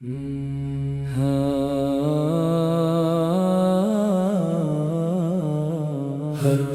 ہر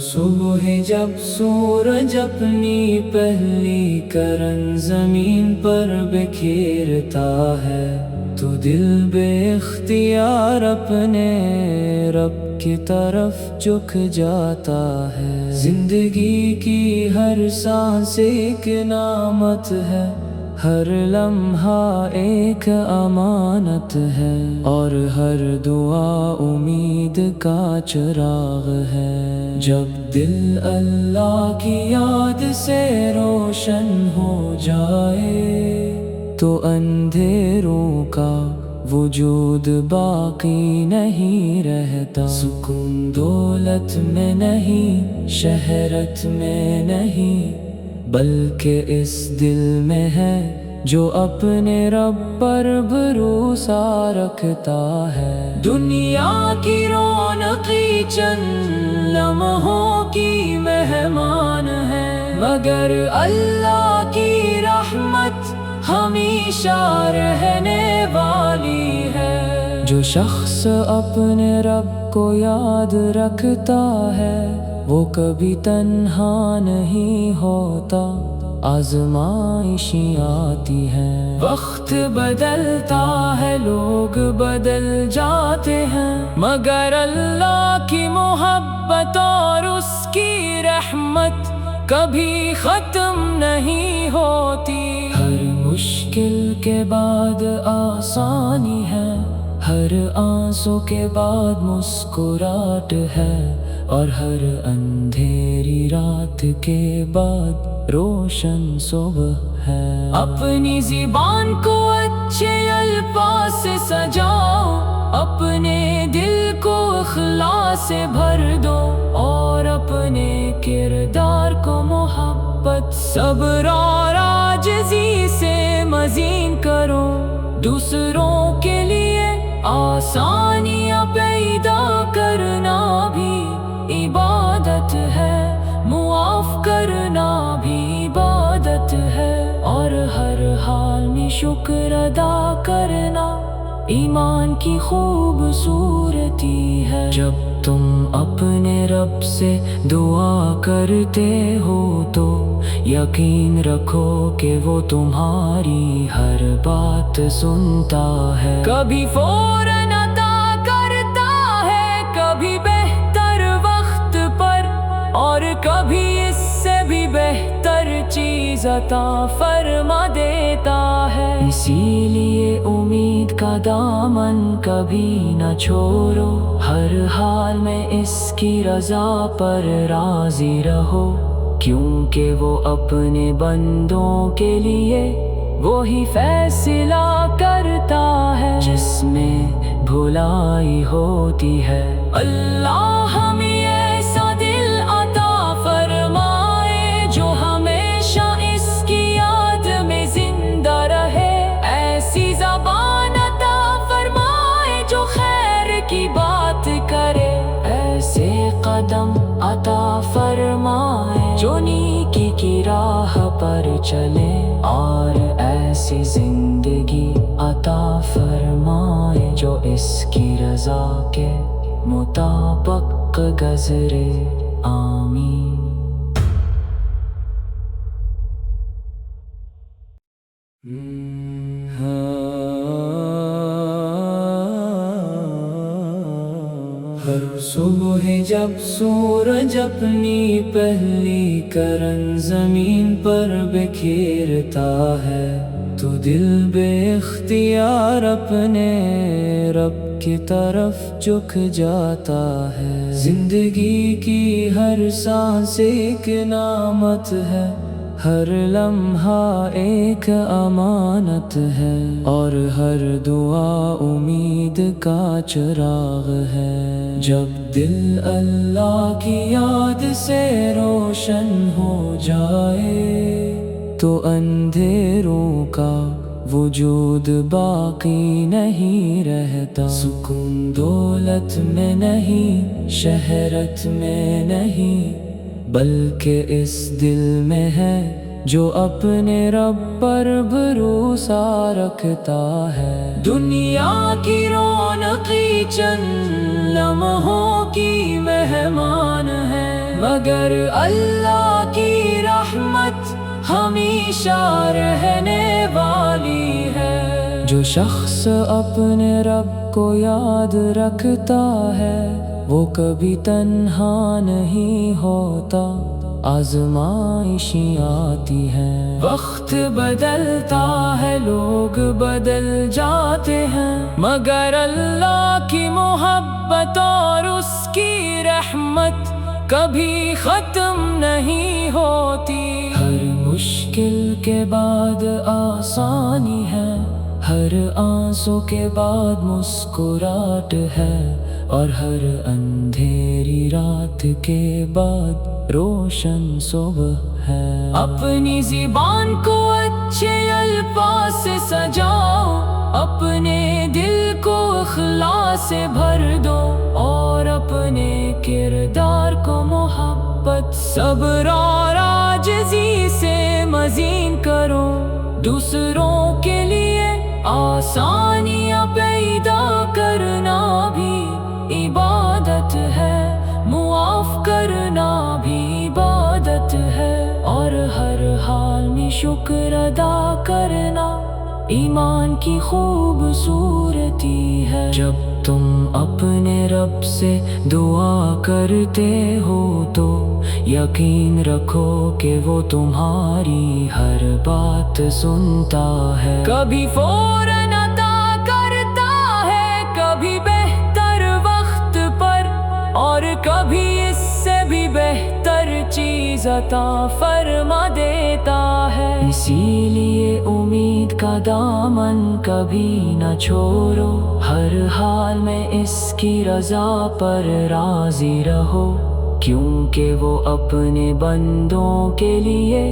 صبح جب سورج اپنی پہلی کرن زمین پر بکھیرتا ہے تو دل بے اختیار اپنے رب کی طرف جھک جاتا ہے۔ زندگی کی ہر سانس ایک نعمت ہے، ہر لمحہ ایک امانت ہے، اور ہر دعا امید کا چراغ ہے۔ جب دل اللہ کی یاد سے روشن ہو جائے تو اندھیروں کا وجود باقی نہیں رہتا۔ سکون دولت میں نہیں، شہرت میں نہیں، بلکہ اس دل میں ہے جو اپنے رب پر بھروسہ رکھتا ہے۔ دنیا کی رونقیں چند لمحوں کی مہمان ہے، مگر اللہ کی رحمت ہمیشہ رہنے والی ہے۔ جو شخص اپنے رب کو یاد رکھتا ہے وہ کبھی تنہا نہیں ہوتا۔ آزمائشیں آتی ہیں، وقت بدلتا ہے، لوگ بدل جاتے ہیں، مگر اللہ کی محبت اور اس کی رحمت کبھی ختم نہیں ہوتی۔ ہر مشکل کے بعد آسانی ہے، ہر آنسو کے بعد مسکراہٹ ہے، اور ہر اندھیری رات کے بعد روشن صبح ہے۔ اپنی زبان کو اچھے الفاظ سے سجاؤ، اپنے دل کو اخلاص سے بھر دو، اور اپنے کردار کو محبت، صبر اور عاجزی سے مزین کرو۔ دوسروں کے لیے آسانیاں پیدا کرنا بھی عبادت ہے، معاف کرنا بھی عبادت ہے، اور ہر حال میں شکر ادا کرنا ایمان کی خوبصورتی ہے۔ جب تم اپنے رب سے دعا کرتے ہو تو یقین رکھو کہ وہ تمہاری ہر بات سنتا ہے۔ کبھی فوراً عطا کرتا ہے، کبھی بہتر وقت پر، اور کبھی اس سے بھی بہتر چیز عطا فرما دیتا ہے۔ اسی لیے امید کا دامن کبھی نہ چھوڑو، ہر حال میں اس کی رضا پر راضی رہو، کیونکہ وہ اپنے بندوں کے لیے وہی فیصلہ کرتا ہے جس میں بھلائی ہوتی ہے۔ اللہ ہمیں ایسا دل عطا فرمائے جو ہمیشہ اس کی یاد میں زندہ رہے، ایسی زبان عطا فرمائے جو خیر کی بات کرے، ایسے قدم عطا فرمائے جو نیکی کی راہ پر چلے، اور ایسی زندگی عطا فرمائے جو اس کی رضا کے مطابق گزرے۔ آمین۔ ہر صبح جب سورج اپنی پہلی کرن زمین پر بکھیرتا ہے تو دل بے اختیار اپنے رب کی طرف جھک جاتا ہے۔ زندگی کی ہر سانس ایک نعمت ہے، ہر لمحہ ایک امانت ہے، اور ہر دعا امید کا چراغ ہے۔ جب دل اللہ کی یاد سے روشن ہو جائے تو اندھیروں کا وجود باقی نہیں رہتا۔ سکون دولت میں نہیں، شہرت میں نہیں، بلکہ اس دل میں ہے جو اپنے رب پر بھروسہ رکھتا ہے۔ دنیا کی رونقیں چند لمحوں کی مہمان ہے، مگر اللہ کی رحمت ہمیشہ رہنے والی ہے۔ جو شخص اپنے رب کو یاد رکھتا ہے وہ کبھی تنہا نہیں ہوتا۔ آزمائشیں آتی ہیں، وقت بدلتا ہے، لوگ بدل جاتے ہیں، مگر اللہ کی محبت اور اس کی رحمت کبھی ختم نہیں ہوتی۔ ہر مشکل کے بعد آسانی ہے، ہر آنسو کے بعد مسکراہٹ ہے، اور ہر اندھیری رات کے بعد روشن صبح ہے۔ اپنی زبان کو اچھے الفاظ سے سجاؤ، اپنے دل کو اخلاص سے بھر دو، اور اپنے کردار کو محبت، صبر اور عاجزی سے مزین کرو۔ دوسروں کے لیے آسانیاں پیدا کرنا بھی عبادت ہے، معاف کرنا بھی عبادت ہے، اور ہر حال میں شکر ادا کرنا ایمان کی خوبصورتی ہے۔ جب تم اپنے رب سے دعا کرتے ہو تو یقین رکھو کہ وہ تمہاری ہر بات سنتا ہے۔ کبھی فوراً عطا کرتا ہے، کبھی بہتر وقت پر، اور کبھی اس سے بھی بہتر چیز عطا فرما دیتا ہے۔ اسی لیے امید کا دامن کبھی نہ چھوڑو، ہر حال میں اس کی رضا پر راضی رہو، کیونکہ وہ اپنے بندوں کے لیے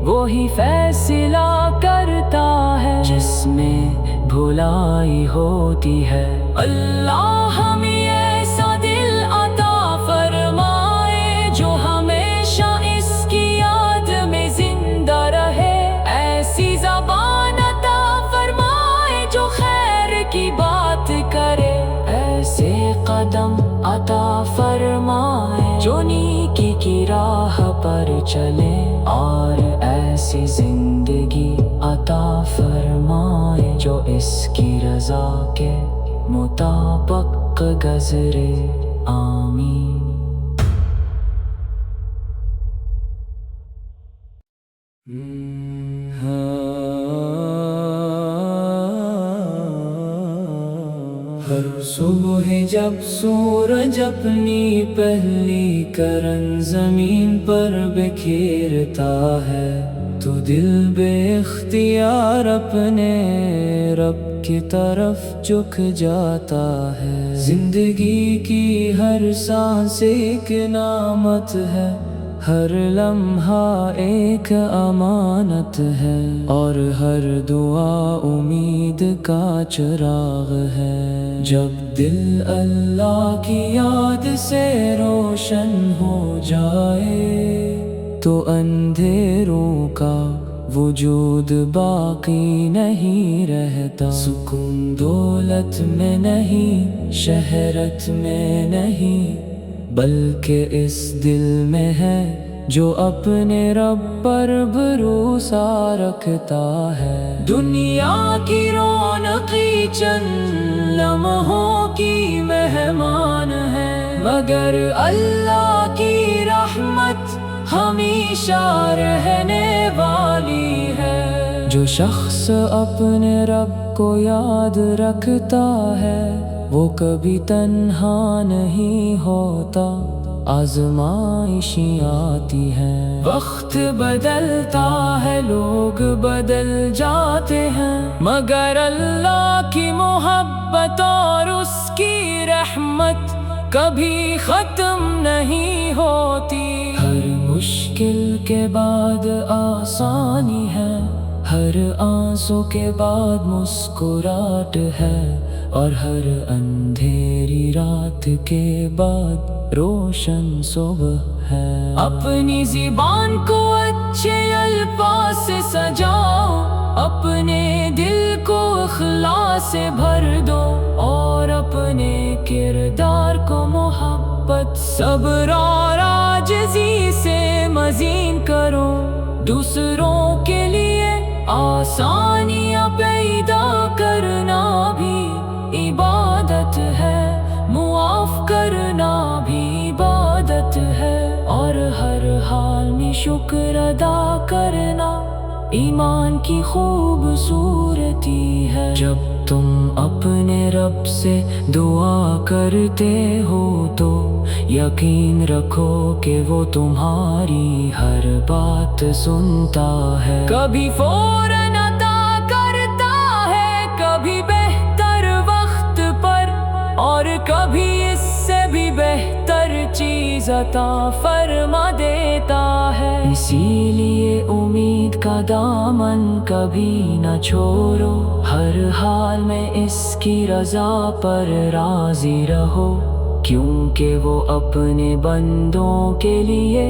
وہی فیصلہ کرتا ہے جس میں بھلائی ہوتی ہے۔ اللہ ہمیں ایسا دل عطا فرمائے جو ہمیشہ اس کی یاد میں زندہ رہے، ایسی زبان عطا فرمائے جو خیر کی بات کرے، ایسے قدم عطا فرمائے جو نیکی کی راہ پر چلے، اور ایسی زندگی عطا فرمائے جو اس کی رضا کے مطابق گزرے۔ آمین۔ ہر صبح جب سورج اپنی پہلی کرن زمین پر بکھیرتا ہے تو دل بے اختیار اپنے رب کی طرف جھک جاتا ہے۔ زندگی کی ہر سانس ایک نعمت ہے، ہر لمحہ ایک امانت ہے، اور ہر دعا امید کا چراغ ہے۔ جب دل اللہ کی یاد سے روشن ہو جائے تو اندھیروں کا وجود باقی نہیں رہتا۔ سکون دولت میں نہیں، شہرت میں نہیں، بلکہ اس دل میں ہے جو اپنے رب پر بھروسہ رکھتا ہے۔ دنیا کی رونقیں چند لمحوں کی مہمان ہے، مگر اللہ کی رحمت ہمیشہ رہنے والی ہے۔ جو شخص اپنے رب کو یاد رکھتا ہے وہ کبھی تنہا نہیں ہوتا۔ آزمائشیں آتی ہیں، وقت بدلتا ہے، لوگ بدل جاتے ہیں، مگر اللہ کی محبت اور اس کی رحمت کبھی ختم نہیں ہوتی۔ ہر مشکل کے بعد آسانی ہے، ہر آنسو کے بعد مسکراہٹ ہے، اور ہر اندھیری رات کے بعد روشن صبح ہے۔ اپنی زبان کو اچھے الفاظ سے سجاؤ، اپنے دل کو اخلاص سے بھر دو، اور اپنے کردار کو محبت، صبر اور عاجزی سے مزین کرو۔ دوسروں کے لیے آسانیاں پیدا کرنا بھی عبادت ہے، معاف کرنا بھی عبادت ہے، اور ہر حال میں شکر ادا کرنا ایمان کی خوبصورتی ہے۔ جب تم اپنے رب سے دعا کرتے ہو تو یقین رکھو کہ وہ تمہاری ہر بات سنتا ہے، کبھی فوراً عطا کرتا ہے، کبھی بہتر وقت پر، اور کبھی اس سے بھی بہتر چیز عطا فرما دیتا ہے۔ اسی لیے امید کا دامن کبھی نہ چھوڑو، ہر حال میں اس کی رضا پر راضی رہو، کیونکہ وہ اپنے بندوں کے لیے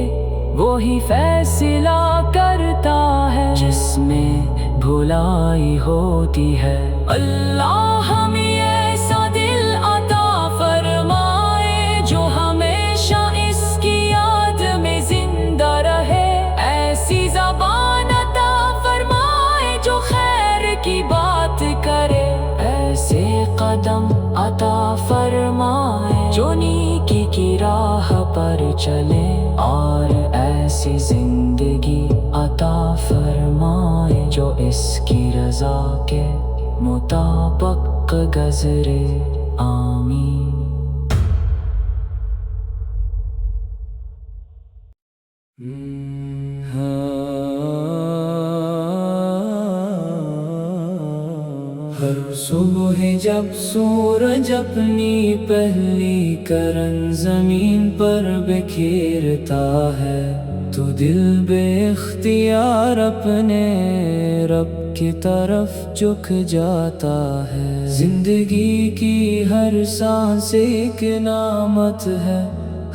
وہی فیصلہ کرتا ہے جس میں بھلائی ہوتی ہے۔ اللہ ہمیں ایسا دل عطا فرمائے جو ہمیشہ اس کی یاد میں زندہ رہے، ایسی زبان عطا فرمائے جو خیر کی بات کرے، ایسے قدم عطا فرمائے جو نیکی کی راہ پر چلے، اور ایسی زندگی عطا فرمائے جو اس کی رضا کے مطابق گزرے، آمین۔ ہر صبح جب سورج اپنی پہلی کرن زمین پر بکھیرتا ہے تو دل بے اختیار اپنے رب کی طرف جھک جاتا ہے۔ زندگی کی ہر سانس ایک نعمت ہے،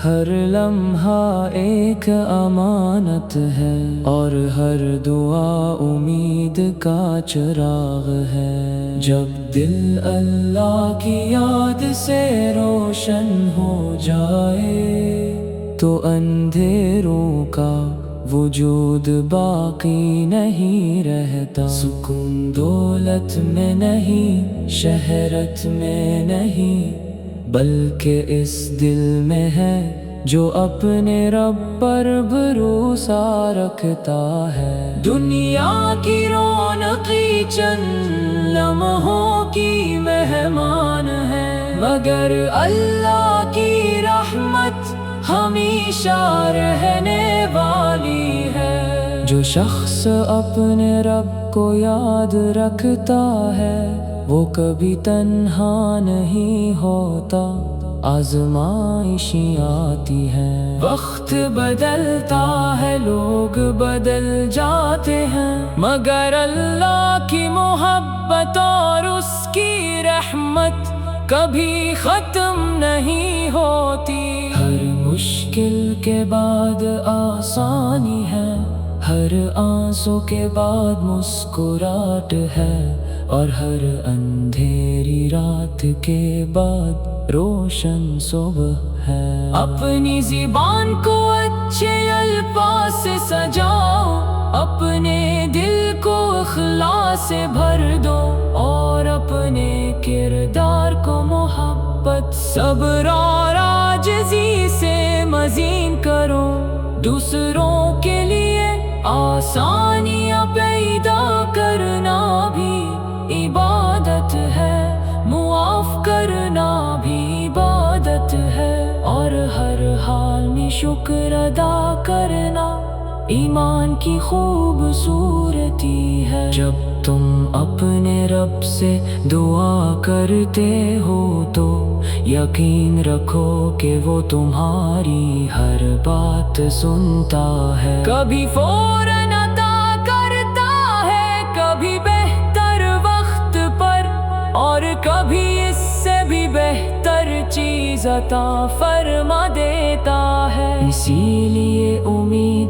ہر لمحہ ایک امانت ہے، اور ہر دعا امید کا چراغ ہے۔ جب دل اللہ کی یاد سے روشن ہو جائے تو اندھیروں کا وجود باقی نہیں رہتا۔ سکون دولت میں نہیں، شہرت میں نہیں، بلکہ اس دل میں ہے جو اپنے رب پر بھروسہ رکھتا ہے۔ دنیا کی رونقیں چند لمحوں کی مہمان ہے، مگر اللہ کی رحمت ہمیشہ رہنے والی ہے۔ جو شخص اپنے رب کو یاد رکھتا ہے وہ کبھی تنہا نہیں ہوتا، آزمائشیں آتی ہیں، وقت بدلتا ہے، لوگ بدل جاتے ہیں، مگر اللہ کی محبت اور اس کی رحمت کبھی ختم نہیں ہوتی۔ ہر مشکل کے بعد آسانی ہے، ہر آنسو کے بعد مسکراہٹ ہے، اور ہر اندھیری رات کے بعد روشن صبح ہے۔ اپنی زبان کو اچھے الفاظ سے سجاؤ، اپنے دل کو اخلاص سے بھر دو، اور اپنے کردار کو محبت، صبر اور عاجزی سے مزین کرو۔ دوسروں کے لیے آسانیاں پیدا کرنا بھی عبادت ہے، معاف کرنا بھی عبادت ہے، اور ہر حال میں شکر ادا کرنا ایمان کی خوبصورتی ہے۔ جب تم اپنے رب سے دعا کرتے ہو تو یقین رکھو کہ وہ تمہاری ہر بات سنتا ہے، کبھی فوراً عطا کرتا ہے، کبھی بہتر وقت پر، اور کبھی اس سے بھی بہتر چیز عطا فرما دیتا ہے۔ اسی لیے امید